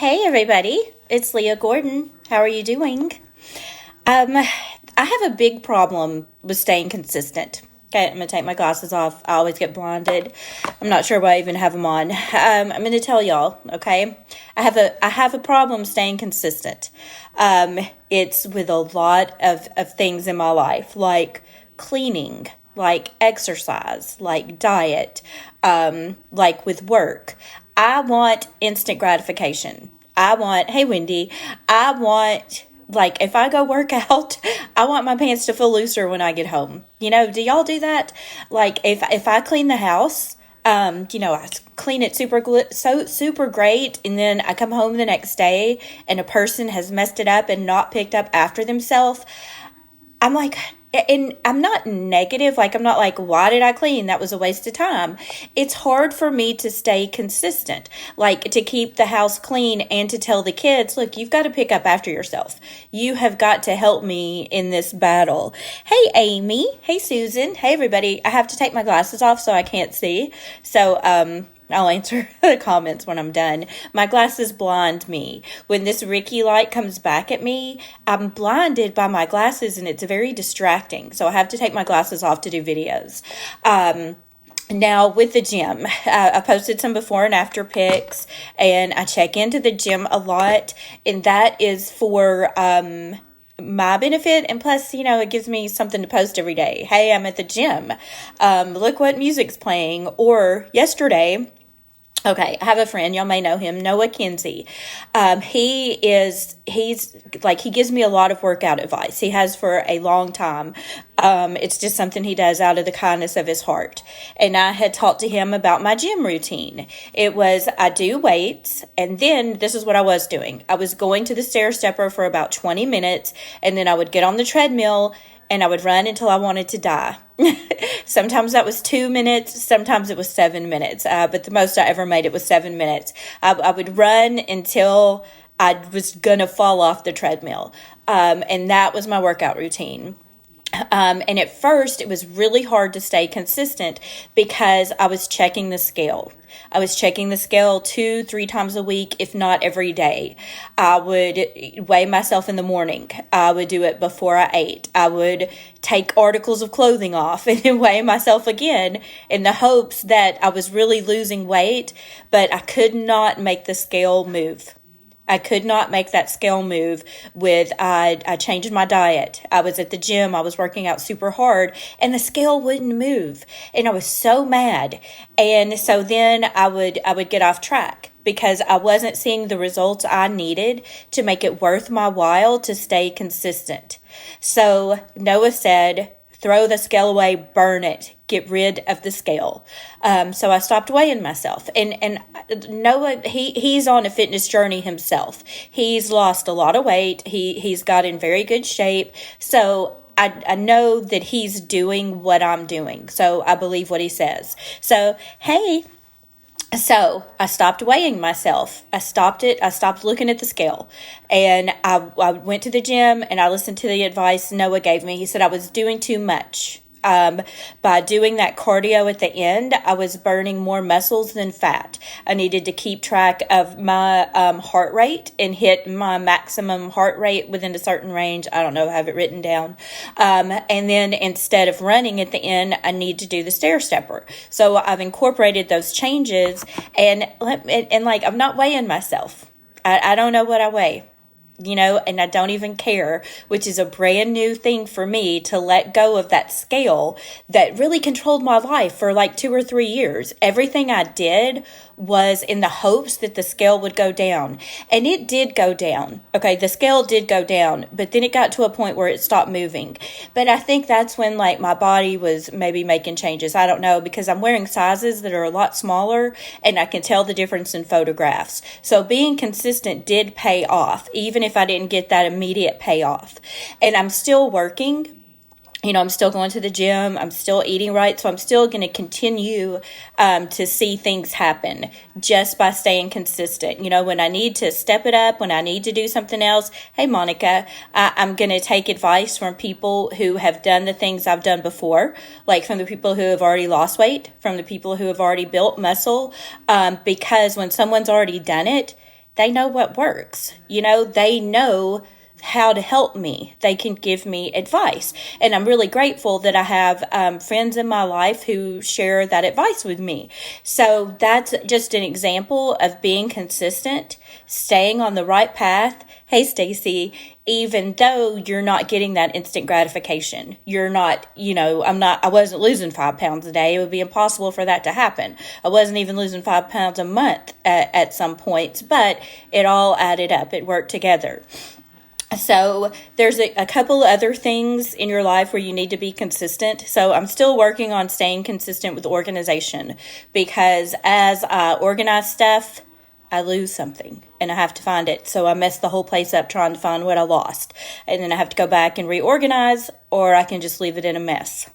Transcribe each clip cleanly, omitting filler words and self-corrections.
Hey everybody, it's Leah Gordon. How are you doing? I have a big problem with staying consistent. Okay, I'm gonna take my glasses off. I always get blinded. I'm not sure why I even have them on. I'm gonna tell y'all. Okay, I have a problem staying consistent. It's with a lot of things in my life, like cleaning, like exercise, like diet, like with work. I want instant gratification. Hey Wendy, I want, like, if I go work out, I want my pants to feel looser when I get home. Do y'all do that? Like, if I clean the house, I clean it super great, and then I come home the next day and a person has messed it up and not picked up after themselves. I'm like, and I'm not negative. Like, I'm not like, why did I clean? That was a waste of time. It's hard for me to stay consistent, like to keep the house clean and to tell the kids, look, you've got to pick up after yourself. You have got to help me in this battle. Hey, Amy. Hey, Susan. Hey, everybody. I have to take my glasses off so I can't see. So, I'll answer the comments when I'm done. My glasses blind me. When this Ricky light comes back at me, I'm blinded by my glasses and it's very distracting. So I have to take my glasses off to do videos. Now with the gym, I posted some before and after pics, and I check into the gym a lot, and that is for my benefit, and plus, it gives me something to post every day. Hey, I'm at the gym. Look what music's playing. Or yesterday, okay, I have a friend, y'all may know him, Noah Kinsey. He's like, he gives me a lot of workout advice. He has for a long time. It's just something he does out of the kindness of his heart. And I had talked to him about my gym routine. It was, I do weights, and then this is what I was doing. I was going to the stair stepper for about 20 minutes, and then I would get on the treadmill and I would run until I wanted to die. Sometimes that was 2 minutes. Sometimes it was 7 minutes. But the most I ever made it was 7 minutes. I would run until I was going to fall off the treadmill. And that was my workout routine. And at first, it was really hard to stay consistent because I was checking the scale. I was checking the scale 2-3 times a week, if not every day. I would weigh myself in the morning. I would do it before I ate. I would take articles of clothing off and then weigh myself again in the hopes that I was really losing weight, but I could not make the scale move. I could not make that scale move I changed my diet. I was at the gym. I was working out super hard and the scale wouldn't move. And I was so mad. And so then I would get off track because I wasn't seeing the results I needed to make it worth my while to stay consistent. So Noah said, throw the scale away, burn it, get rid of the scale. So I stopped weighing myself. And Noah, he's on a fitness journey himself. He's lost a lot of weight. He's got in very good shape. So I know that he's doing what I'm doing. So I believe what he says. So, hey. So I stopped weighing myself. I stopped it. I stopped looking at the scale. And I went to the gym and I listened to the advice Noah gave me. He said I was doing too much. By doing that cardio at the end, I was burning more muscles than fat. I needed to keep track of my heart rate and hit my maximum heart rate within a certain range. I don't know, I have it written down. And then instead of running at the end, I need to do the stair stepper. So I've incorporated those changes, and like, I'm not weighing myself. I don't know what I weigh. And I don't even care, which is a brand new thing for me to let go of that scale that really controlled my life for like 2 or 3 years. Everything I did was in the hopes that the scale would go down. And it did go down. Okay, the scale did go down, but then it got to a point where it stopped moving. But I think that's when like my body was maybe making changes. I don't know, because I'm wearing sizes that are a lot smaller and I can tell the difference in photographs. So being consistent did pay off, even if I didn't get that immediate payoff. And I'm still working. I'm still going to the gym. I'm still eating right. So I'm still going to continue to see things happen just by staying consistent. When I need to step it up, when I need to do something else, hey, Monica, I'm going to take advice from people who have done the things I've done before, like from the people who have already lost weight, from the people who have already built muscle, because when someone's already done it, they know what works. They know how to help me. They can give me advice. And I'm really grateful that I have friends in my life who share that advice with me. So that's just an example of being consistent, staying on the right path. Hey, Stacy, even though you're not getting that instant gratification, you're not, I wasn't losing 5 pounds a day. It would be impossible for that to happen. I wasn't even losing 5 pounds a month at some points, but it all added up. It worked together. So there's a couple other things in your life where you need to be consistent. So I'm still working on staying consistent with organization, because as I organize stuff, I lose something and I have to find it. So I mess the whole place up trying to find what I lost. And then I have to go back and reorganize, or I can just leave it in a mess.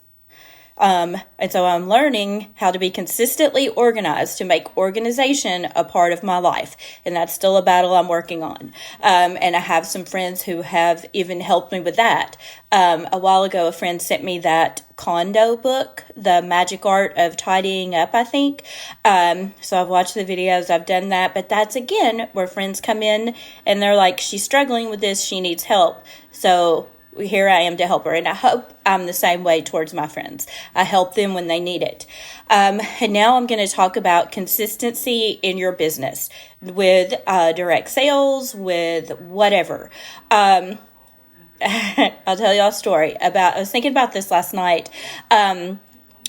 And so I'm learning how to be consistently organized, to make organization a part of my life. And that's still a battle I'm working on. And I have some friends who have even helped me with that. A while ago, a friend sent me that condo book, The Magic Art of Tidying Up, I think. So I've watched the videos, I've done that. But that's, again, where friends come in and they're like, she's struggling with this, she needs help. So here I am to help her. And I hope I'm the same way towards my friends. I help them when they need it. And now I'm going to talk about consistency in your business with direct sales, with whatever. I'll tell y'all a story I was thinking about this last night.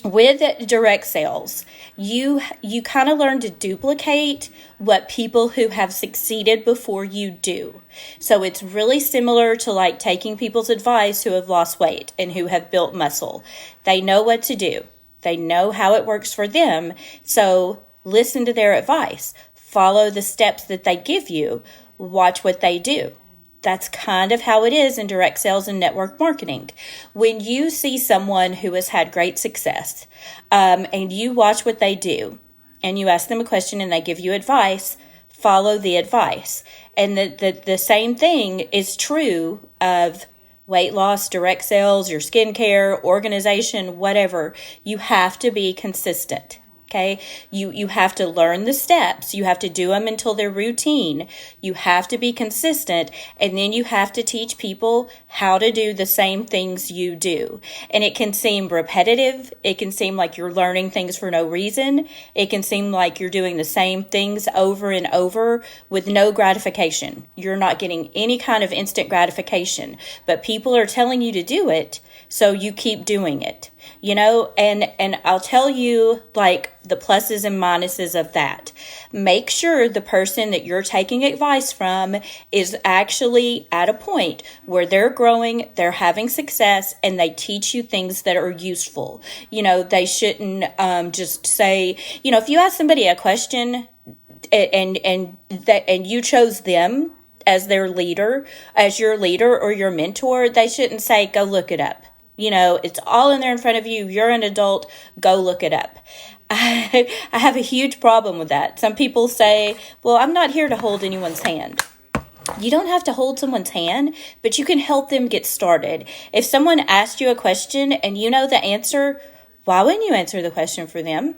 With direct sales, you kind of learn to duplicate what people who have succeeded before you do. So it's really similar to like taking people's advice who have lost weight and who have built muscle. They know what to do. They know how it works for them. So listen to their advice. Follow the steps that they give you. Watch what they do. That's kind of how it is in direct sales and network marketing. When you see someone who has had great success, and you watch what they do, and you ask them a question and they give you advice, follow the advice. And the same thing is true of weight loss, direct sales, your skincare, organization, whatever. You have to be consistent. Okay, you have to learn the steps. You have to do them until they're routine. You have to be consistent, and then you have to teach people how to do the same things you do. And it can seem repetitive. It can seem like you're learning things for no reason. It can seem like you're doing the same things over and over with no gratification. You're not getting any kind of instant gratification, but people are telling you to do it, so you keep doing it. And I'll tell you like the pluses and minuses of that. Make sure the person that you're taking advice from is actually at a point where they're growing, they're having success, and they teach you things that are useful. They shouldn't just say, if you ask somebody a question and you chose them as their leader, as your leader or your mentor, they shouldn't say, go look it up. It's all in there in front of you. You're an adult. Go look it up. I have a huge problem with that. Some people say, well, I'm not here to hold anyone's hand. You don't have to hold someone's hand, but you can help them get started. If someone asked you a question and you know the answer, why wouldn't you answer the question for them?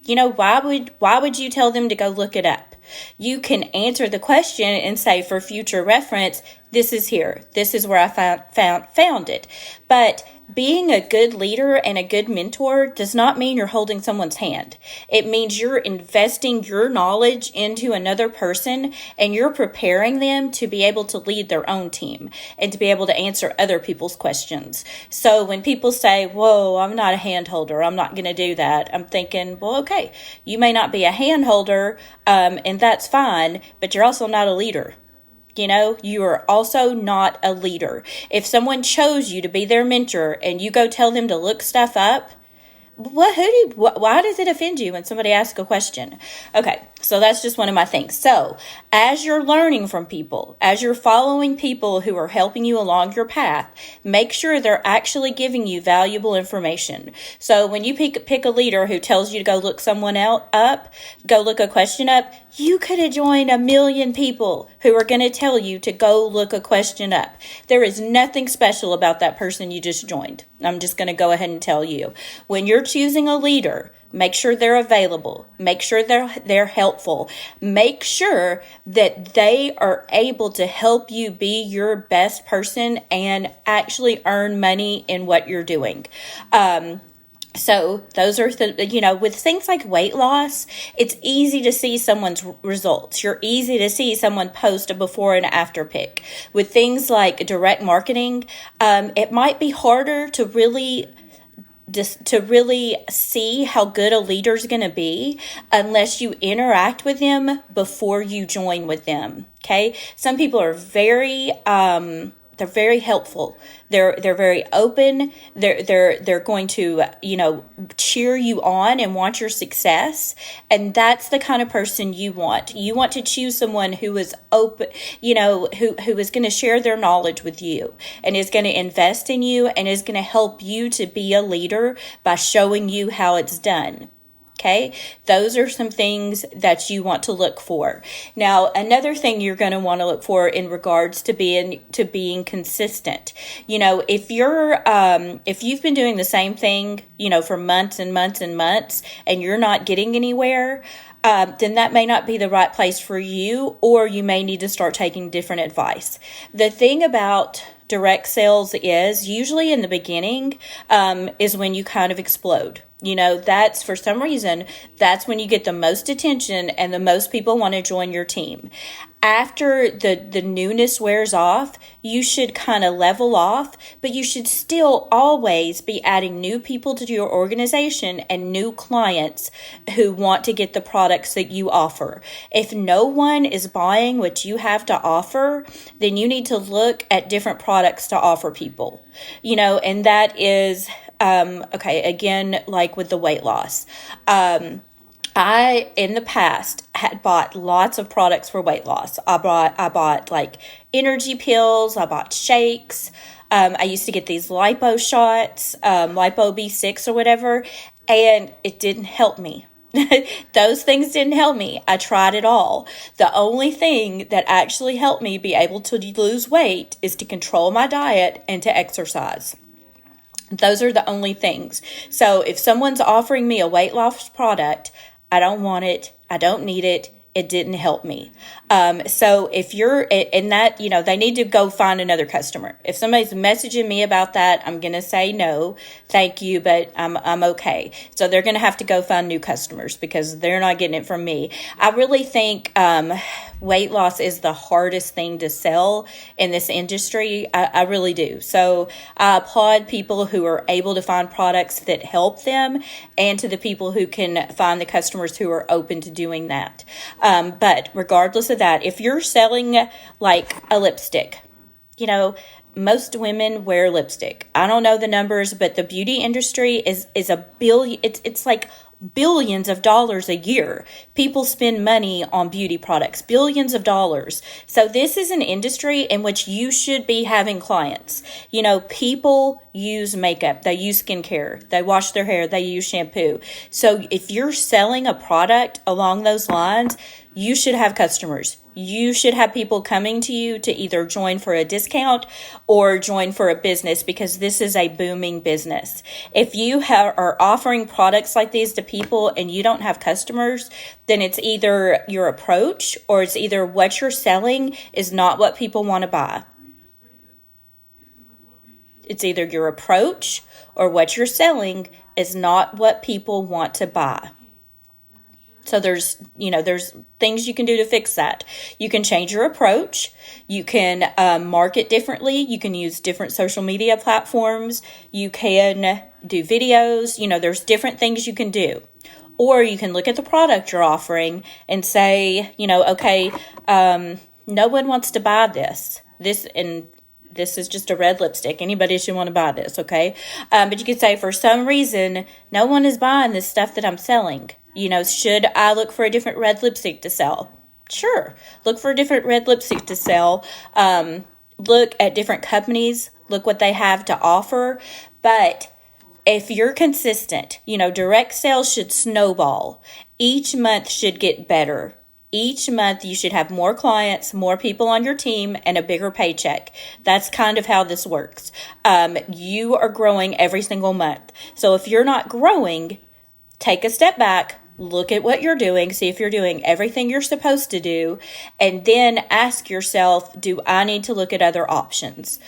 Why would you tell them to go look it up? You can answer the question and say, for future reference, this is here. This is where I found it. But being a good leader and a good mentor does not mean you're holding someone's hand. It means you're investing your knowledge into another person, and you're preparing them to be able to lead their own team and to be able to answer other people's questions. So when people say, whoa, I'm not a hand holder, I'm not going to do that, I'm thinking, well, okay, you may not be a hand holder, and that's fine, but you're also not a leader. You are also not a leader. If someone chose you to be their mentor and you go tell them to look stuff up, why does it offend you when somebody asks a question? Okay, so that's just one of my things. So as you're learning from people, as you're following people who are helping you along your path, make sure they're actually giving you valuable information. So when you pick a leader who tells you to go look someone else up, go look a question up, you could have joined 1 million people who are going to tell you to go look a question up. There is nothing special about that person you just joined. I'm just going to go ahead and tell you. When you're choosing a leader, Make sure they're available. Make sure they're helpful. Make sure that they are able to help you be your best person and actually earn money in what you're doing. So those are with things like weight loss, it's easy to see someone's results. You're easy to see someone post a before and after pic. With things like direct marketing, it might be harder to really see how good a leader is going to be unless you interact with them before you join with them. Okay. Some people are they're very helpful. They're very open. They're going to, cheer you on and want your success. And that's the kind of person you want. You want to choose someone who is open, who is going to share their knowledge with you and is going to invest in you and is going to help you to be a leader by showing you how it's done. Okay, those are some things that you want to look for. Now, another thing you're going to want to look for in regards to being consistent. If you've been doing the same thing, for months and months and months, and you're not getting anywhere, then that may not be the right place for you, or you may need to start taking different advice. The thing about direct sales is usually in the beginning is when you kind of explode. That's for some reason, that's when you get the most attention and the most people want to join your team. After the newness wears off, you should kind of level off, but you should still always be adding new people to your organization and new clients who want to get the products that you offer. If no one is buying what you have to offer, then you need to look at different products to offer people, and that is, again, like with the weight loss. I, in the past, had bought lots of products for weight loss. I bought like energy pills. I bought shakes. I used to get these lipo shots, lipo B6 or whatever, and it didn't help me. Those things didn't help me. I tried it all. The only thing that actually helped me be able to lose weight is to control my diet and to exercise. Those are the only things. So if someone's offering me a weight loss product, I don't want it. I don't need it. It didn't help me. So if you're in that, they need to go find another customer. If somebody's messaging me about that, I'm going to say no, thank you, but I'm okay. So they're going to have to go find new customers because they're not getting it from me. I really think weight loss is the hardest thing to sell in this industry. I really do. So I applaud people who are able to find products that help them and to the people who can find the customers who are open to doing that. But regardless of that, if you're selling like a lipstick, most women wear lipstick. I don't know the numbers, but the beauty industry is a billion. It's like billions of dollars a year. People spend money on beauty products, billions of dollars. So this is an industry in which you should be having clients. People use makeup, they use skincare, they wash their hair, they use shampoo. So if you're selling a product along those lines, you should have customers. You should have people coming to you to either join for a discount or join for a business because this is a booming business. If you are offering products like these to people and you don't have customers, then it's either your approach or it's either what you're selling is not what people want to buy. It's either your approach or what you're selling is not what people want to buy. So there's things you can do to fix that. You can change your approach. You can market differently. You can use different social media platforms. You can do videos. There's different things you can do. Or you can look at the product you're offering and say, okay, no one wants to buy this. This is just a red lipstick. Anybody should want to buy this, okay? But you could say, for some reason, no one is buying this stuff that I'm selling. Should I look for a different red lipstick to sell? Sure. Look for a different red lipstick to sell. Look at different companies. Look what they have to offer. But if you're consistent, direct sales should snowball. Each month should get better. Each month you should have more clients, more people on your team, and a bigger paycheck. That's kind of how this works. You are growing every single month. So if you're not growing, take a step back, look at what you're doing, see if you're doing everything you're supposed to do, and then ask yourself, do I need to look at other options?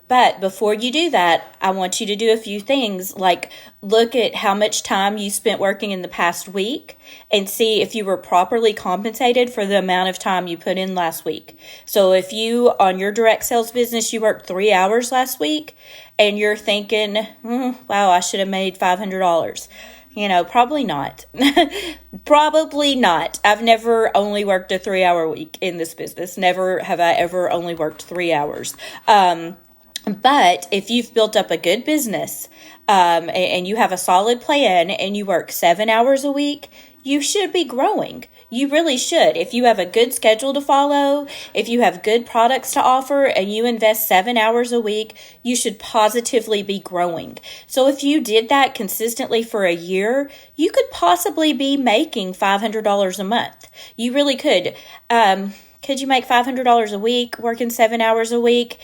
But before you do that, I want you to do a few things, like look at how much time you spent working in the past week and see if you were properly compensated for the amount of time you put in last week. So if you, on your direct sales business, you worked 3 hours last week and you're thinking, wow, I should have made $500. Probably not. Probably not. I've never only worked a 3-hour week in this business. Never have I ever only worked 3 hours. But if you've built up a good business and you have a solid plan and you work 7 hours a week, you should be growing. You really should. If you have a good schedule to follow, if you have good products to offer, and you invest 7 hours a week, you should positively be growing. So if you did that consistently for a year, you could possibly be making $500 a month. You really could. Could you make $500 a week working 7 hours a week?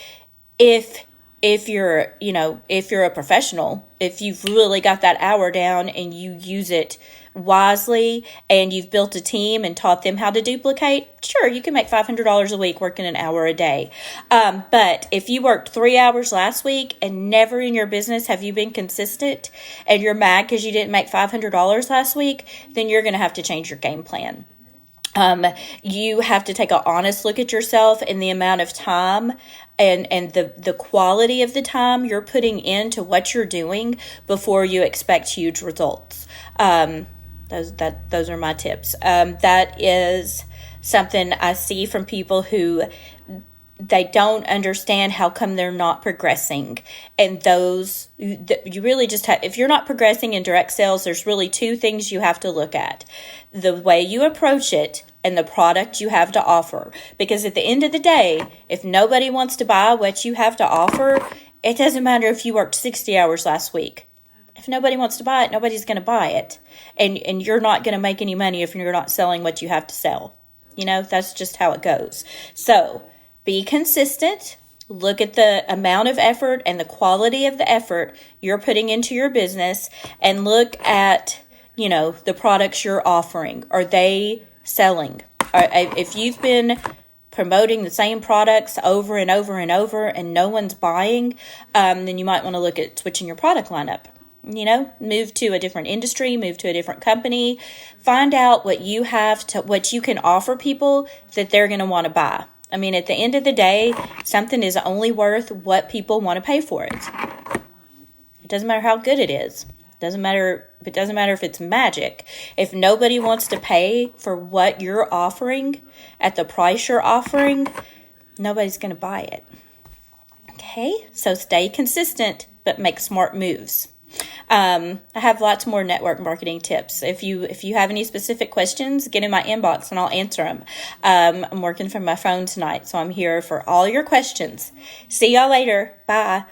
If you're a professional, if you've really got that hour down and you use it wisely and you've built a team and taught them how to duplicate, sure, you can make $500 a week working an hour a day. But if you worked 3 hours last week and never in your business have you been consistent and you're mad because you didn't make $500 last week, then you're going to have to change your game plan. You have to take an honest look at yourself and the amount of time and the quality of the time you're putting into what you're doing before you expect huge results. Those are my tips. That is something I see from people who they don't understand how come they're not progressing. And you really just have, if you're not progressing in direct sales, there's really two things you have to look at: the way you approach it and the product you have to offer. Because at the end of the day, if nobody wants to buy what you have to offer, it doesn't matter if you worked 60 hours last week. If nobody wants to buy it, nobody's going to buy it. And you're not going to make any money if you're not selling what you have to sell. That's just how it goes. So be consistent. Look at the amount of effort and the quality of the effort you're putting into your business, and look at, the products you're offering. Are they selling? If you've been promoting the same products over and over and over and no one's buying, then you might want to look at switching your product lineup. Move to a different industry, move to a different company, find out what you can offer people that they're going to want to buy. I mean, at the end of the day, something is only worth what people want to pay for it. It doesn't matter how good it is. It doesn't matter if it's magic. If nobody wants to pay for what you're offering at the price you're offering, nobody's going to buy it. Okay, so stay consistent, but make smart moves. I have lots more network marketing tips. If you have any specific questions, get in my inbox and I'll answer them. I'm working from my phone tonight, so I'm here for all your questions. See y'all later. Bye.